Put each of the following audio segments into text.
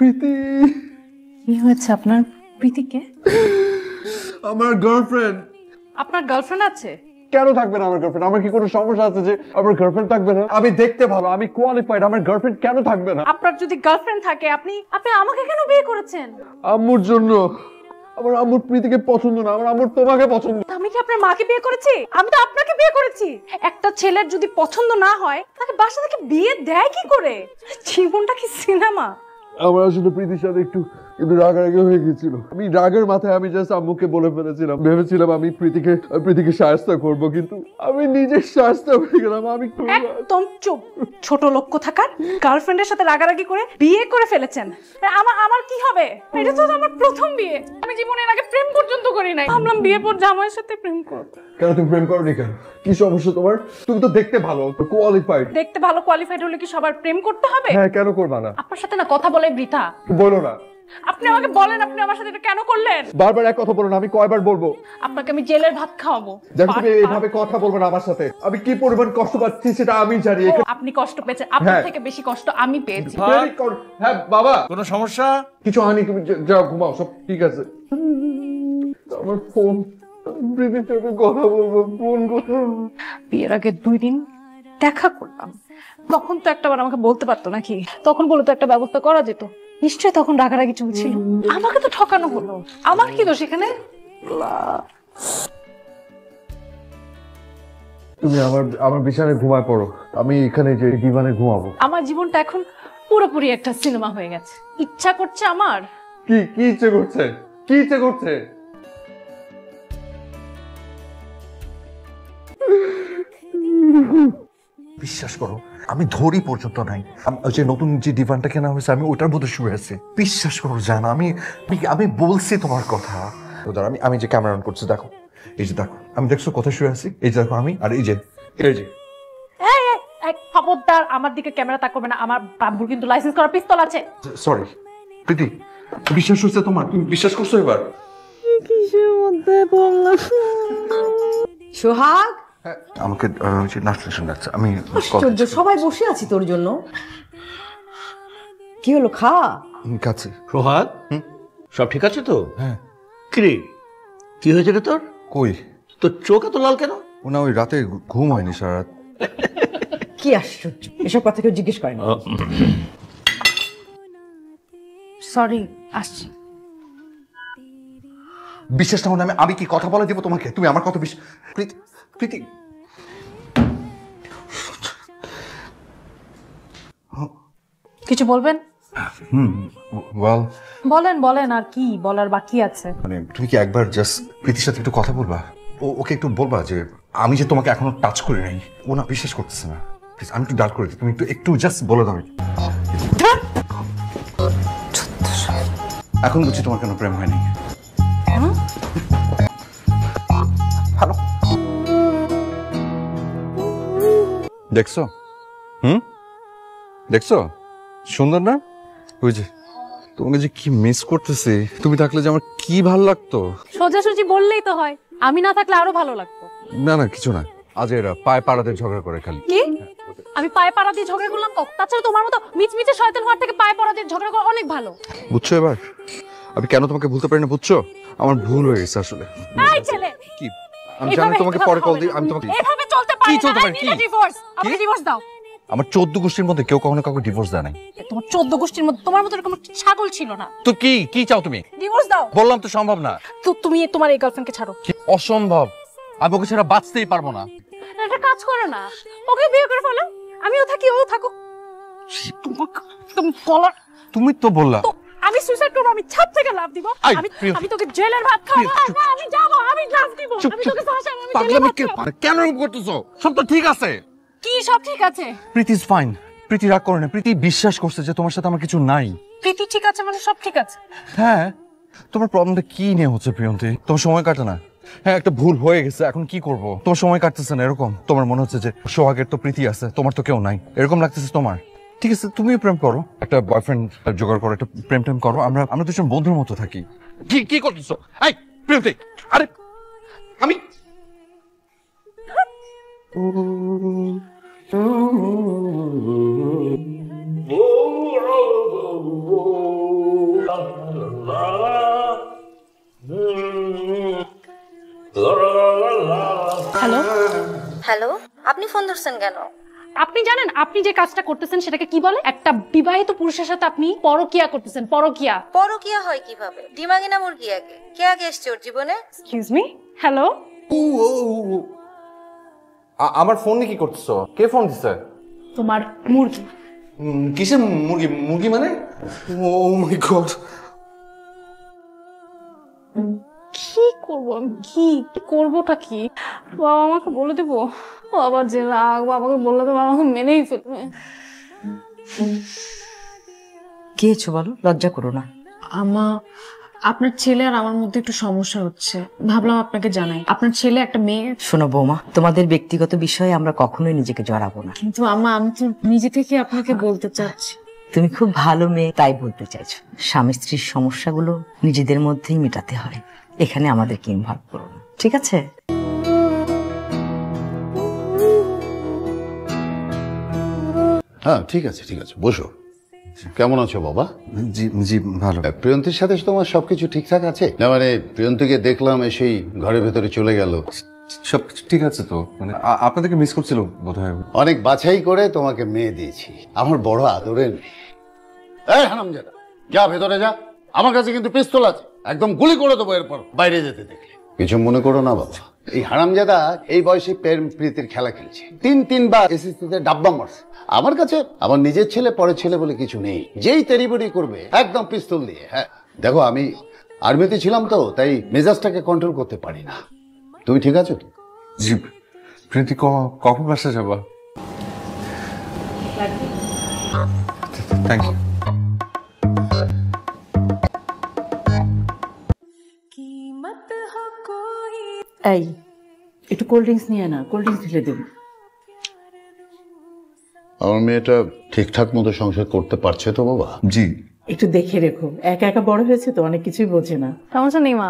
প্রীতি, কি হয়েছে আপনার? প্রীতিকে? আমার গার্লফ্রেন্ড। আপনার গার্লফ্রেন্ড আছে? কেন থাকবে না আমার গার্লফ্রেন্ড? আমার কি কোনো সমস্যা আছে যে আমার গার্লফ্রেন্ড থাকবে না? আমি দেখতে ভালো, আমি কোয়ালিফাইড, আমার গার্লফ্রেন্ড কেন থাকবে না? আপনার যদি গার্লফ্রেন্ড থাকে আপনি আমাকে কেন বিয়ে করেছেন? আম্মুর জন্য। আমার আম্মুর প্রীতিকে পছন্দ না, আমার আম্মুর তোমাকে পছন্দ। আমি কি আপনার মাকে বিয়ে করেছি? আমি তো আপনাকে বিয়ে করেছি। একটা ছেলের যদি পছন্দ না হয় তাকে বাসা থেকে বিয়ে দেয় কি করে? জীবনটা কি সিনেমা? আমার আসলে প্রীতির সাথে একটু রাগারাগি হয়ে গেছিল। আমি রাগের মাথায় আমি জাস্ট আম্মুকে বলে ফেলেছিলাম, ভেবেছিলাম আমি প্রীতিকে সাহায্য করবো, কিন্তু আমি নিজে সাহায্য হয়ে গেলাম। আমি একদম চুপ। ছোট লোক কোথাকার, গার্লফ্রেন্ডের সাথে রাগারাগি করে বিয়ে করে ফেলেছেন। আমার কি হবে? এটা তো আমার প্রথম বিয়ে, আমি জীবনের আগে প্রেম পর্যন্ত করি নাই। ভাবলাম বিয়ে পর জামাইয়ের সাথে প্রেম করব। কেন তুমি প্রেম করোনি কেন? কি সমস্যা তোমার? তুমি তো দেখতে ভালো, কোয়ালিফাইড। দেখতে ভালো কোয়ালিফাইড হলে কি সবার প্রেম করতে হবে? হ্যাঁ, কেন করবা না? আপনার সাথে না কথা বলে বৃথা। বলো না। আপনি আমাকে বলেন, আপনি আমার সাথে এটা কেন করলেন? বারবার এক কথা বলো না, আমি কয়বার বলবো? আপনাকে আমি জেলের ভাত খাওয়াবো। দেখো, তুমি এইভাবে কথা বলবে না আমার সাথে। আমি কি পরিমাণ কষ্ট পাচ্ছি সেটা আমি জানি। আপনি কষ্ট পেয়েছেন, আপনার থেকে বেশি কষ্ট আমি পেয়েছি। হ্যাঁ বাবা, কোনো সমস্যা? কিছু হয়নি, তুমি যাও ঘুমাও, সব ঠিক আছে। আমার ফোন, প্রীতির সাথে কথা বলবো, ফোন কোথায়? বিয়ের আগে 2 দিন দেখা করলাম, তখন তো একটাবার আমাকে বলতে পারতো নাকি? তখন বলে তো একটা ব্যবস্থা করা যেত। নিশ্চয়ই তখন রাগারাগি চলছিল। আমাকে তো ঠকানো হলো, আমার কি দোষ এখানে? তুমি আমার বিছানায় ঘুমায় পড়ো, আমি এখানে যে দিবানে ঘুমাবো। আমার জীবনটা এখন পুরোপুরি একটা সিনেমা হয়ে গেছে। ইচ্ছা করছে আমার। কি ইচ্ছে করছে? কি ইচ্ছে করছে? বিশ্বাস করো, আমি ধরি পর্যন্ত নাই। ওই যে নতুন যে ডিভানটা কেনা হয়েছে, আমি ওটার মধ্যে শুয়ে আছি। বিশ্বাস করো জান, আমি বলছি তোমার কথা। আমি যে ক্যামেরা অন করছি, দেখো, এই যে দেখো, আমি দেখছো কোথায় শুয়ে আছি? এই যে দেখো আমি, আর এই যে খবরদার আমার দিকে ক্যামেরা তাকাবে না। আমার বাবুর কিন্তু লাইসেন্স করা পিস্তল আছে। সরি প্রীতি, বিশ্বাস হচ্ছে তোমার? তুমি বিশ্বাস করছো এবার? কিসের মধ্যে পড়লাম? সোহাগ, আমাকে নাচতে শোনাচ্ছে। আমি সবাই বসে আছি তোর জন্য। কি হলো, খা। কাছে সোহাগ, সব ঠিক আছে তো? হ্যাঁ। কিরে, কি হয়েছে রে তোর? কই? তোর চোখ এত লাল কেন? না, ওই রাতে ঘুম হয়নি সারা রাত। কি আশ্চর্য, এসব কথা কেউ জিজ্ঞেস করেনি। সরি, আসছি। বিশ্বাস না হলে আমি কি কথা বলে দিব তোমাকে? তুমি আমার কথা বিশ্বাস? প্রীতি, কিছু বলবেন? বলেন। আর কি বলার বাকি আছে? মানে তুমি কি একবার জাস্ট প্রীতির সাথে একটু কথা বলবা? ওকে একটু বলবা যে আমি যে তোমাকে এখনো টাচ করি নাই। ও না বিশ্বাস করতেছে না। প্লিজ, আমি একটু ডার্ক করে দিই, তুমি একটু জাস্ট বলে দাও। এখন বুঝছি তোমার কেন প্রেম হয়নি। হ্যালো, দেখছো? দেখছো? সুন্দর না? ওই যে তোমাকে যে কি মিস করতেছি। তুমি থাকলে যে আমার কি ভালো লাগতো। সোজাসুজি বললেই তো হয়, আমি না থাকলে আরো ভালো লাগতো। না কিছু না, আজ এরা পায়ে পাড়াতে ঝগড়া করে খালি। কি? আমি পায়ে পাড়া দিয়ে ঝগড়া করলাম? তাছাড়া তোমার মতো মিচমিচে শয়তান হওয়ার থেকে পায়ে পাড়া দিয়ে ঝগড়া করা অনেক ভালো। বুঝছো এবার আমি কেন তোমাকে ভুলতে পারি না? বুঝছো আমার ভুল হয়ে গেছে আসলে। এই ছেলে, কি? আমি জানি তোমাকে পরে কল দিই। আমি তোমাকে এভাবে চলতে পারি না। কি চলতে পারে? কি ডিভোর্স? আমাকে ডিভোর্স দাও। আমার 14 গোষ্ঠীর মধ্যে কেউ কখনো কাউকে ডিভোর্স দেয় নাই। তোমার 14 গোষ্ঠীর মধ্যে তোমার মতো এরকম ছাগল ছিল না। তো কি চাও তুমি? ডিভোর্স দাও। বললাম তো সম্ভব না। তো তুমি তোমার এই গার্লফ্রেন্ডকে ছাড়ো। অসম্ভব, আমি ওকে ছাড়া বাঁচতেই পারবো না। একটা কাজ করো না, ওকে বিয়ে করে ফেলো। আমিও থাকি, ও থাকো। তুমি বলার, তুমি তো বললা আমি সুইসাইড করব, আমি ছাদ থেকে লাফ দিব, আমি তোকে জেলের ভাত খাওয়াবো, আমি যাব, আমি লাফ দিব, আমি তোকে ফাঁসাবো, আমি জেলের ভাত খাওয়াবো। কেন এরকম করতেছো? সব তো ঠিক আছে। কি সব ঠিক আছে? প্রীতি ইজ ফাইন। প্রীতি রাগ করে না, প্রীতি বিশ্বাস করছে যে তোমার সাথে আমার কিছু নাই। প্রীতি ঠিক আছে মানে সব ঠিক আছে? হ্যাঁ, তোমার প্রবলেমটা কি নিয়ে হচ্ছে প্রিয়ন্তী? তোমার সময় কাটে না? হ্যাঁ, একটা ভুল হয়ে গেছে, এখন কি করব? তোমার সময় কাটতেছে না এরকম? তোমার মনে হচ্ছে যে সোহাগের তো প্রীতি আছে, তোমার তো কেউ নাই, এরকম লাগতেছে তোমার? ঠিক আছে, তুমিও প্রেম করো, একটা বয়ফ্রেন্ড জোগাড় করো, একটা প্রেম করো। আমরা দুজন বন্ধুর মতো থাকি। কি করতেছো? এই প্রিয়ন্তী, আরে আমি হ্যালো, হ্যালো, আপনি ফোন ধরছেন কেন? আপনি জানেন আপনি যে কাজটা করতেছেন সেটাকে কি বলে? একটা বিবাহিত পুরুষের সাথে আপনি পরকিয়া করতেছেন, পরকিয়া। পরকিয়া হয় কিভাবে? ডিমাগি না মুরগি আগে? কে আগে এসছে ওর জীবনে? Excuse me, hello. আমার ফোন নিয়ে কি করতেছো? কে ফোন দিছে? তোমার মুরগি। কিসের মুরগি? মুরগি মানে? ও মাই গড। কি করবো আমি? কি করবোটা কি? বাবা আমাকে বলে দেবো? বাবার যে রাগ, বাবাকে বললে তো বাবা আমাকে মেনেই ফেলবে। কি হয়েছে বলো, লজ্জা করো না। আপনার ছেলে আর আমার মধ্যে একটু সমস্যা হচ্ছে, ভাবলাম আপনাকে জানাই। আপনার ছেলে একটা মেয়ে। শোনো বৌমা, তোমাদের ব্যক্তিগত বিষয়ে আমরা কখনোই নিজেকে জড়াবো না। কিন্তু আম্মা, আমি তো নিজে থেকে আপনাকে বলতে চাচ্ছি। তুমি খুব ভালো মেয়ে তাই বলতে চাইছো। স্বামী স্ত্রীর সমস্যাগুলো নিজেদের মধ্যেই মেটাতে হয়, এখানে আমাদেরকে ইনভলভ করো না, ঠিক আছে? হ্যাঁ ঠিক আছে বসো। কেমন আছো বাবা? জি জি ভালো। প্রিয়ন্তীর সাথে তোমার সবকিছু ঠিকঠাক আছে? না মানে প্রিয়ন্তীকে দেখলাম এসেই ঘরের ভেতরে চলে গেল। সব ঠিক আছে তো? মানে আপনাদেরকে মিস করছিল বোধহয়। অনেক বাছাই করে তোমাকে মেয়ে দিয়েছি, আমার বড় আদরের মেয়ে। এই হারামজাদা, যা ভেতরে যা, আমার কাছে কিন্তু পিস্তল আছে, একদম গুলি করে দেবো এরপর বাইরে যেতে দেখলে। কিছু মনে করো না বাবা, এই হারামজাদা এই বয়সে প্রেম প্রীতির খেলা খেলছে। তিনবার এসএসসিতে ডাব্বা মারছে। আমার কাছে আমার নিজের ছেলে পরের ছেলে বলে কিছু নেই, যেই তেরিবড়ি করবে একদম পিস্তল দিয়ে। হ্যাঁ দেখো, আমি আর্মিতে ছিলাম তো, তাই মেজাজটাকে কন্ট্রোল করতে পারি না। তুমি ঠিক আছো তো? জি। প্রিয়ন্তী কখন বাসা যাবা? Thank you. এই একটু কোল্ড ড্রিঙ্কস নিয়ে না, কোল্ড ড্রিঙ্কস ঢেলে দেবো। আমার মেয়েটা ঠিকঠাক মতো সংসার করতে পারছে তো বাবা? জি। একটু দেখে রেখো, একা একা বড় হয়েছে তো, অনেক কিছুই বোঝে না। সমস্যা নেই মা,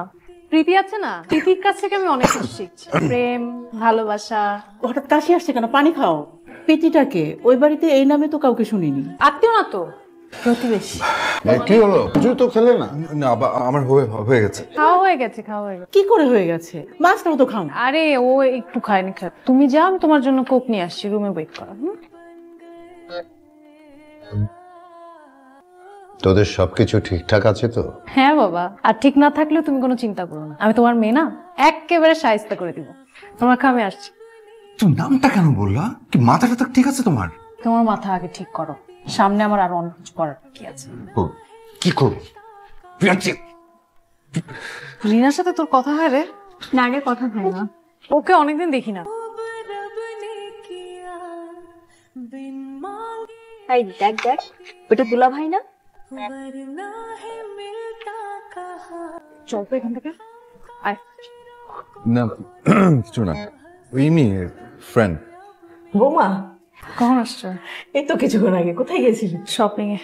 প্রীতি আছে না, প্রীতির কাছ থেকে আমি অনেক কিছু শিখছি। প্রেম, ভালোবাসা। হঠাৎ কাশি আসছে কেন? পানি খাও। পিটিটাকে ওই বাড়িতে এই নামে তো কাউকে শুনিনি। আত্মীয় না তো, প্রতিবেশী। কি হলো, কিছু তো খেলে না? না আমার হয়ে গেছে। খাওয়া হয়ে গেছে। কি করে হয়ে গেছে? মাছটাও তো খাও। আরে ও একটু খায়নি। তুমি যাও, আমি তোমার জন্য কোক নিয়ে আসছি, রুমে ওয়েট করো। তোদের সবকিছু ঠিকঠাক আছে তো? হ্যাঁ বাবা, আর ঠিক না থাকলেও তুমি কোনো চিন্তা করো না, আমি তোমার মেয়ে না, একেবারে শায়েস্তা করে দিব। তোমার আমি আসছি। তুমি নামটা কেন বললা? কি মাথাটা তো ঠিক আছে তোমার? তোমার মাথা আগে ঠিক করো, সামনে আমার আরো অনেক কিছু করার কি আছে। কি করবো? রিনার সাথে তোর কথা হয় রে? না, আগে কথা হয় না, ওকে অনেকদিন দেখি না। এই দেখ দেখ, ওটা দুলা ভাই না? চল তো এখান থেকে, আয়। না কিছু না, ওই মেয়ে ফ্রেন্ড। বৌমা, কখন আসছো? এই তো কিছুক্ষণ আগে। কোথায় গেছিলি? শপিং এ।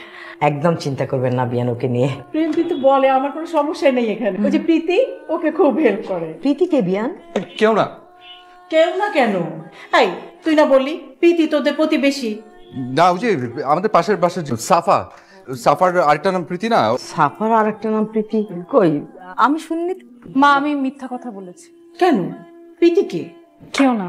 একদম চিন্তা করবেন না বিয়ান, ওকে নিয়ে। প্রীতি তো বলে আমার কোনো সমস্যা নেই এখানে। ওই যে প্রীতি ওকে খুব হেল্প করে। প্রীতিকে বিয়ান? কেউ না। কেউ না কেন? এই তুই না বললি প্রীতি তোদের প্রতিবেশী? না, ওই যে আমাদের পাশের বাসার সাফার আরেকটা নাম প্রীতি না? সাফার আর একটা নাম প্রীতি? কই আমি শুনিনি তো। মা, আমি মিথ্যা কথা বলেছি। কেন? প্রীতিকে? কেউ না,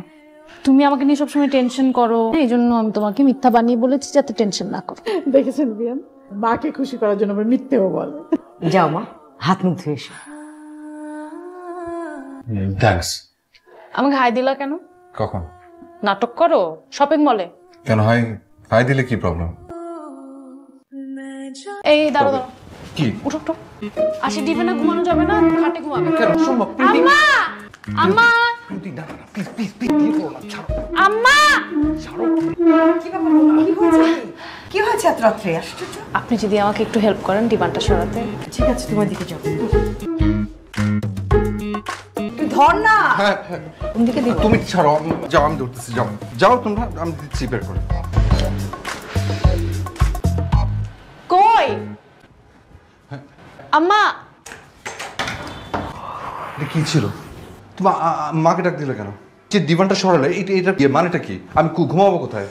তুমি আমাকে নিয়ে সবসময় টেনশন করো, এই জন্য আমি তোমাকে মিথ্যা বানিয়ে বলেছি যাতে টেনশন না করো। দেখেছেন বিয়ান, মাকে খুশি করার জন্য আবার মিথ্যেও বলে। যাও মা, হাত মুখ ধুয়ে এসো। থ্যাঙ্কস। আমাকে হাই দিলা কেন? কখন? নাটক করো শপিং মলে। কেন হাই দিলে কি প্রবলেম? এই দাঁড়ো দাঁড়ো, কি? উঠো উঠো। আসি দিবে না, ঘুমানো যাবে না, খাটে ঘুমাবে। কেন সম্ভব? আম্মা, আম্মা, প্লিজ প্লিজ প্লিজ আম্মা। কি হয়েছে এত রাত্রে? আশ্চর্য। আপনি যদি আমাকে একটু হেল্প করেন ডিমান্ডটা সরাতে। ঠিক আছে, তোমার দিকে যাও। তুই ধর না। কোন দিকে দিব? তুমি ছাড়ো, যাও, আমি ধরতেছি। যাও যাও তোমরা, আমি দিচ্ছি বের করে। কই আম্মা? এটা কি ছিল? তোমার মাকে ডাক দিলে কেন? যে দিবানটা সরালে এটা মানেটা কি? আমি ঘুমাবো কোথায়?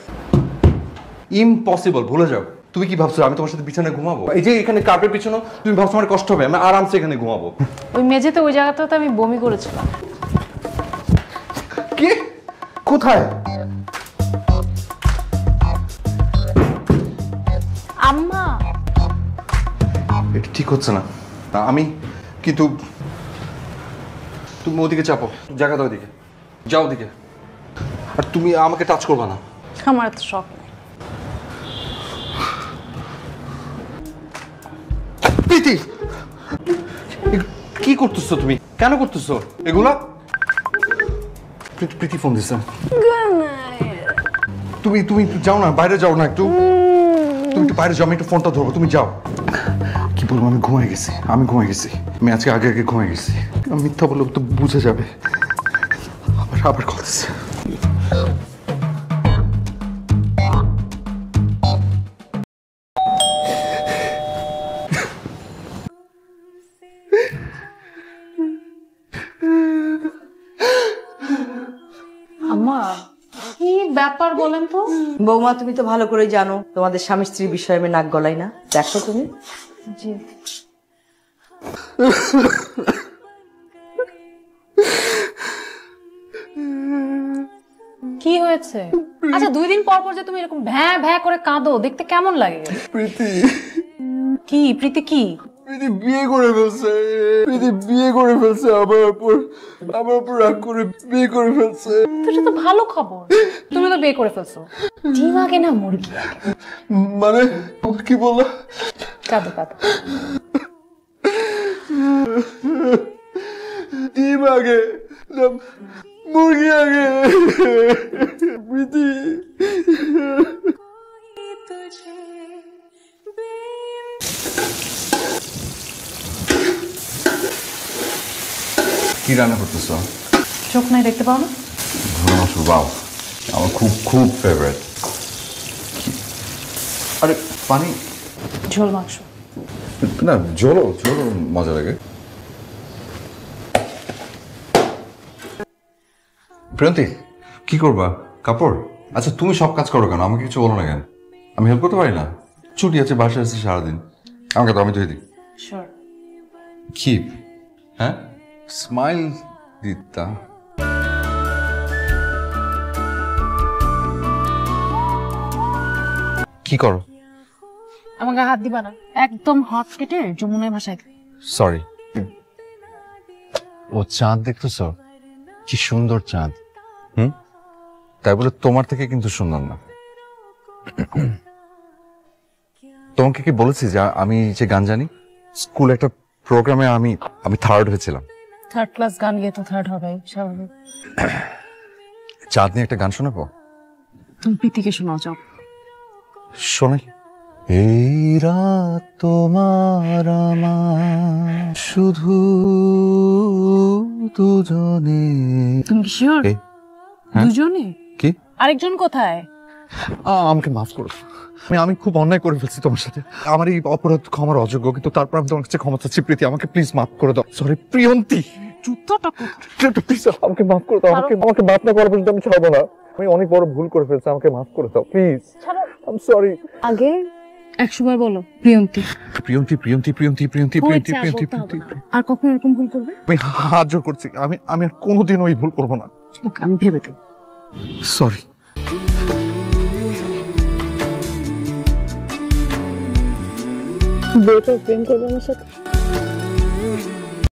ইম্পসিবল, ভুলে যাও। তুমি কি ভাবছো আমি তোমার সাথে বিছানায় ঘুমাবো? এই যে এখানে কার্পেট বিছানো, তুমি ভাবছো আমার কষ্ট হবে? আমি আরামসে এখানে ঘুমাবো। ওই মেঝেতে, ওই জায়গাটাতে আমি বমি করেছিলাম। কি? কোথায়? আম্মা, এটা ঠিক হচ্ছে না। আমি কিন্তু তুমি ওদিকে চাপো, জায়গা দাও ওদিকে, যাও ওদিকে। আর তুমি আমাকে টাচ করবা না। আমার এত শখ নেই। প্রীতি, কি করতেছো তুমি? কেন করতেছো এগুলা? প্রীতি ফোন দিছে। তুমি তুমি যাও না, বাইরে যাও না একটু। তুমি একটু বাইরে যাও, আমি একটু ফোনটা ধরবো, তুমি যাও। কি বলবো, আমি ঘুমাই গেছি, আমি আজকে আগে ঘুমাই গেছি। আমি মিথ্যা বললে তো বুঝে যাবে। আবার করতেছে। আম্মা, কি ব্যাপার বলেন তো? বৌমা, তুমি তো ভালো করে জানো তোমাদের স্বামী স্ত্রীর বিষয়ে আমি নাক গলাই না। দেখো তুমি। জি। কি হয়েছে? আচ্ছা, 2 দিন পর পর যে তুমি এরকম ভ্যাঁ ভ্যাঁ করে কাঁদো, দেখতে কেমন লাগে? প্রীতি কি প্রীতি? কি প্রীতি বিয়ে করে ফেলছে। প্রীতি বিয়ে করে ফেলছে, আমার উপর রাগ করে বিয়ে করে ফেলছে। তো এটা তো ভালো খবর, তুমি তো বিয়ে করে ফেলছো। ডিম আগে না মুরগি আগে? মানে কি বললো? কাঁদো কাঁদো। ডিম আগে না মুরগি আগে? প্রীতি কি রান্না করতেছো? চোখ নাই, দেখতে পাও না? ঘোড়া মাংস, বাও, আমার খুব ফেভারিট। আরে পানি, ঝোল মাংস। না ঝোলও মজা লাগে। প্রিয়ন্তি, কি করবা? কাপড়? আচ্ছা তুমি সব কাজ করো কেন? আমাকে কিছু বলো না কেন? আমি হেল্প করতে পারি না? ছুটি আছে, বাসায় আছি সারাদিন, আমাকে তো আমি ধুয়ে দিই। শিওর। কি? হ্যাঁ, স্মাইল দিতা। কি করো? আমাকে হাত দিবা না, একদম হট কেটে যমুনায় ভাষায়। সরি। ও চাঁদ দেখতেছো? কি সুন্দর চাঁদ। তাই বলে তোমার থেকে কিন্তু সুন্দর না। তোমাকে কি বলেছি যে আমি যে গান জানি? স্কুল একটা প্রোগ্রামে আমি থার্ড হয়েছিলাম। থার্ড ক্লাস গান গিয়ে তো থার্ড হবে স্বাভাবিক। চাঁদ নিয়ে একটা গান শোনাবো? তুমি প্রীতিকে শোনাও, যাও। শোনাই। এই রাত তোমার আমার শুধু দুজনে। তুমি কি শিওর? দুজনে? কি? আরেকজন কোথায়? আমাকে মাফ করো, আমি খুব অন্যায় করে ফেলছি তোমার সাথে। আমার এই অপরাধ ক্ষমার অযোগ্য, কিন্তু তারপর আমি তোমার কাছে ক্ষমা চাচ্ছি। প্রীতি, আমাকে প্লিজ মাফ করে দাও। সরি প্রিয়ন্তি, জুতোটা প্লিজ আমাকে মাফ করে দাও। আমাকে মাফ না করা পর্যন্ত আমি ছাড়বো না। আমি অনেক বড় ভুল করে ফেলছি, আমাকে মাফ করে দাও প্লিজ। I am sorry. আগে 100 বার বলো প্রিয়ন্তি। প্রিয়ন্তি প্রিয়ন্তি প্রিয়ন্তি প্রিয়ন্তি প্রিয়ন্তি প্রিয়ন্তি প্রিয়ন্তি। আর কখনো এরকম ভুল করবে? আমি হাত জোর করছি, আমি আর কোনোদিনও এই ভুল করবো না। আমি ভেবে দিই। সরি। বউটা প্রেম করবে আমার সাথে?